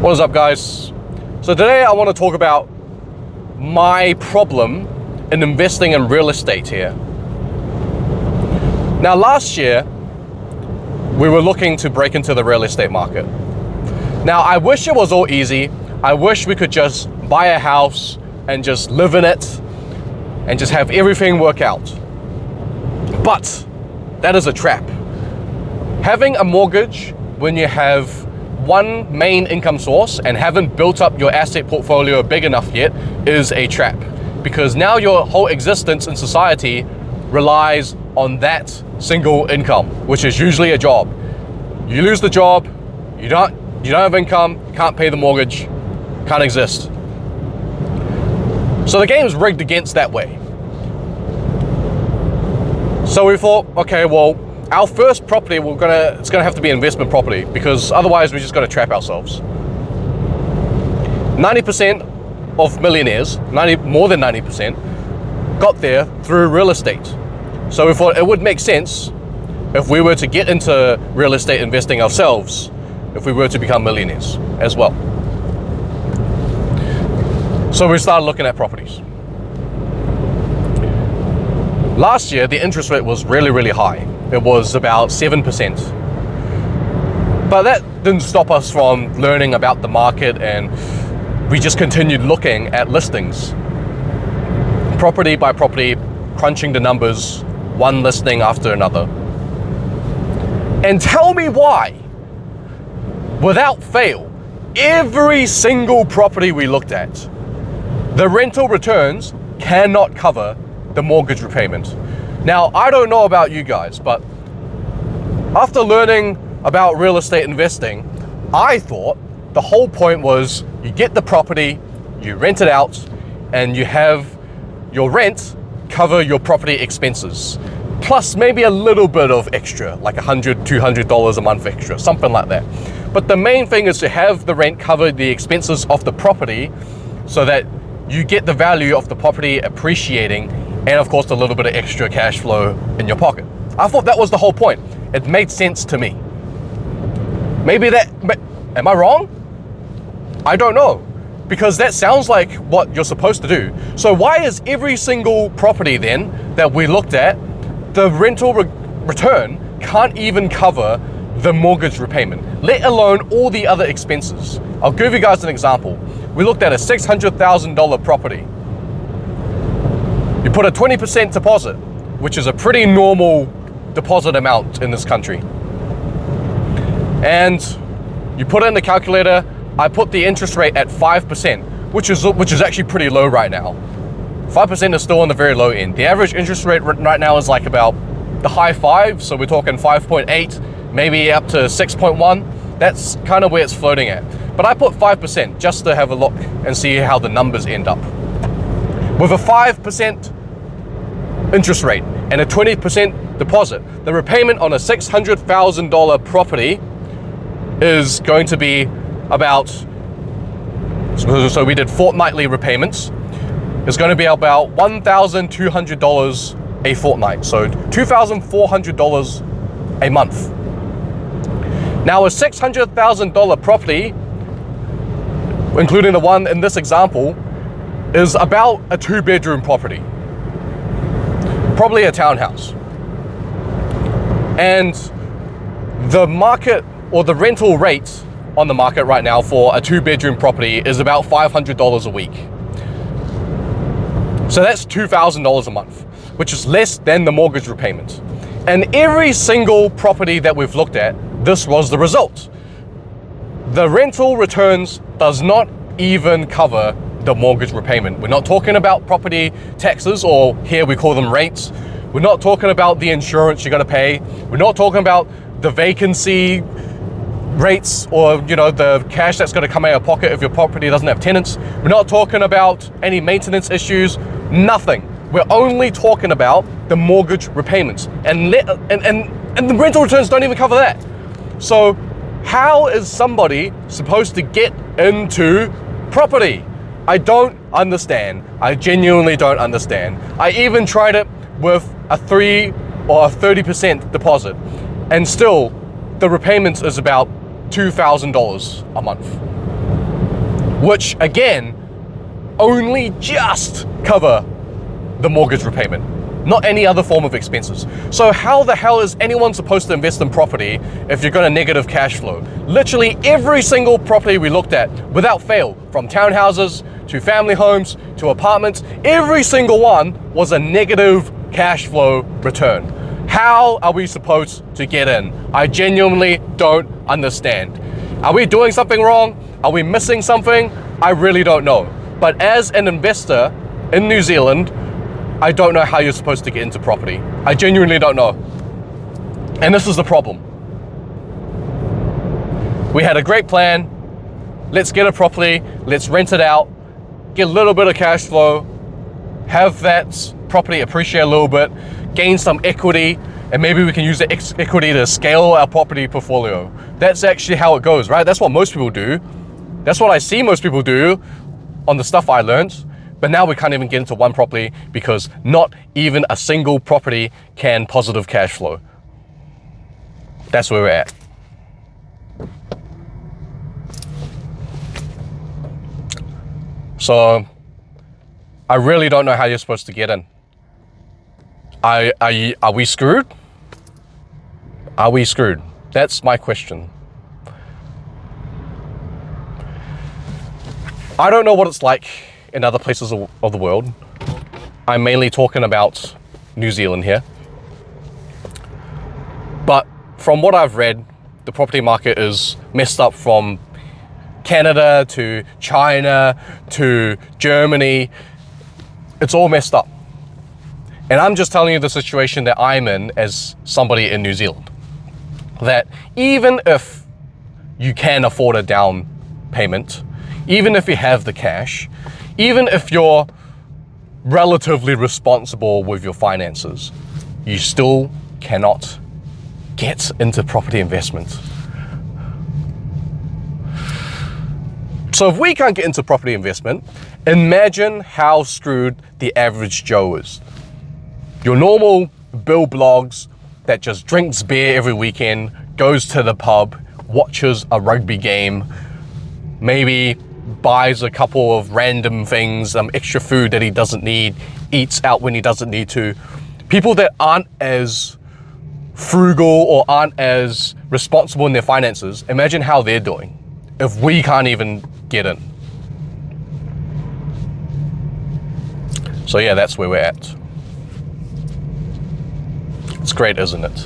What is up, guys? So today I want to talk about my problem in investing in real estate here. Now, last year we were looking to break into the real estate market. Now, I wish it was all easy. I wish we could just buy a house and just live in it and just have everything work out. But that is a trap. Having a mortgage when you have one main income source and haven't built up your asset portfolio big enough yet is a trap, because now your whole existence in society relies on that single income, which is usually a job. You lose the job, you don't have income, can't pay the mortgage, can't exist. So the game is rigged against that way. So we thought, okay, well, our first property, it's gonna have to be investment property, because otherwise we're just gonna trap ourselves. 90% of millionaires, more than 90%, got there through real estate. So we thought it would make sense if we were to get into real estate investing ourselves, if we were to become millionaires as well. So we started looking at properties. Last year, the interest rate was really, really high. It was about 7%. But that didn't stop us from learning about the market, and we just continued looking at listings. Property by property, crunching the numbers, one listing after another. And tell me why, without fail, every single property we looked at, the rental returns cannot cover the mortgage repayment. Now, I don't know about you guys, but after learning about real estate investing, I thought the whole point was you get the property, you rent it out, and you have your rent cover your property expenses, plus maybe a little bit of extra, like $100, $200 a month extra, something like that. But the main thing is to have the rent cover the expenses of the property so that you get the value of the property appreciating, and of course a little bit of extra cash flow in your pocket. I thought that was the whole point. It made sense to me. Am I wrong? I don't know, because that sounds like what you're supposed to do. So why is every single property then that we looked at, the rental return can't even cover the mortgage repayment, let alone all the other expenses? I'll give you guys an example. We looked at a $600,000 property. You put a 20% deposit, which is a pretty normal deposit amount in this country. And you put it in the calculator. I put the interest rate at 5%, which is actually pretty low right now. 5% is still on the very low end. The average interest rate right now is like about the high fives, so we're talking 5.8, maybe up to 6.1. That's kind of where it's floating at. But I put 5% just to have a look and see how the numbers end up. With a 5% interest rate and a 20% deposit, the repayment on a $600,000 property is going to be about, so we did fortnightly repayments, it's going to be about $1,200 a fortnight, so $2,400 a month. Now, a $600,000 property, including the one in this example, is about a 2-bedroom property, probably a townhouse. And the market, or the rental rate on the market right now for a 2-bedroom property is about $500 a week. So that's $2,000 a month, which is less than the mortgage repayment. And every single property that we've looked at, this was the result. The rental returns does not even cover the mortgage repayment. We're not talking about property taxes, or here we call them rates. We're not talking about the insurance you're going to pay. We're not talking about the vacancy rates, or the cash that's going to come out of your pocket if your property doesn't have tenants. We're not talking about any maintenance issues, nothing. We're only talking about the mortgage repayments, and the rental returns don't even cover that. So how is somebody supposed to get into property? I don't understand. I genuinely don't understand. I even tried it with a 3 or a 30% deposit, and still the repayments is about $2,000 a month. which again, only just cover the mortgage repayment, not any other form of expenses. So how the hell is anyone supposed to invest in property if you're gonna negative cash flow? Literally every single property we looked at, without fail, from townhouses to family homes to apartments, every single one was a negative cash flow return. How are we supposed to get in? I genuinely don't understand. Are we doing something wrong? Are we missing something? I really don't know. But as an investor in New Zealand, I don't know how you're supposed to get into property. I genuinely don't know. And this is the problem. We had a great plan. Let's get a property, let's rent it out, get a little bit of cash flow, have that property appreciate a little bit, gain some equity, and maybe we can use the equity to scale our property portfolio. That's actually how it goes, right? That's what most people do. That's what I see most people do on the stuff I learned. But now we can't even get into one property because not even a single property can positive cash flow. That's where we're at. So I really don't know how you're supposed to get in. Are we screwed? Are we screwed? That's my question. I don't know what it's like in other places of the world. I'm mainly talking about New Zealand here. But from what I've read, the property market is messed up from Canada to China to Germany. It's all messed up. And I'm just telling you the situation that I'm in as somebody in New Zealand. That even if you can afford a down payment, even if you have the cash, even if you're relatively responsible with your finances, you still cannot get into property investment. So if we can't get into property investment, imagine how screwed the average Joe is. Your normal Bill Bloggs that just drinks beer every weekend, goes to the pub, watches a rugby game, maybe buys a couple of random things, extra food that he doesn't need, eats out when he doesn't need to. People that aren't as frugal or aren't as responsible in their finances, imagine how they're doing if we can't even get in. So yeah, that's where we're at. It's great, isn't it?